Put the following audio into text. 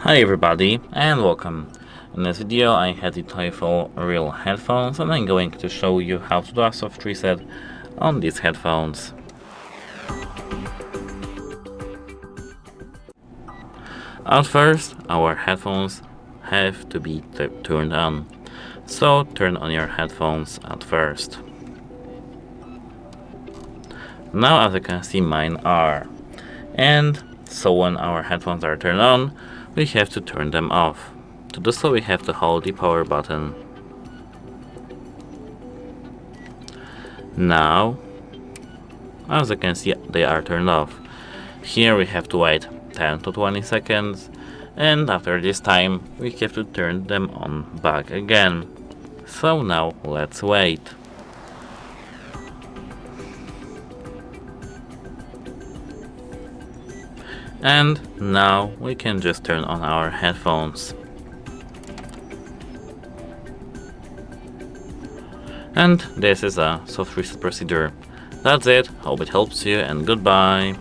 Hi everybody and welcome. In this video I had the Teufel Real headphones and I'm going to show you how to do a soft reset on these headphones. At first, our headphones have to be turned on, so turn on your headphones at first. Now as you can see, mine are, and so when our headphones are turned on, we have to turn them off. To do so, we have to hold the power button. Now, as you can see, they are turned off. Here we have to wait 10 to 20 seconds, and after this time we have to turn them on back again. So now let's wait. And now we can just turn on our headphones. And this is a soft reset procedure. That's it, hope it helps you and goodbye.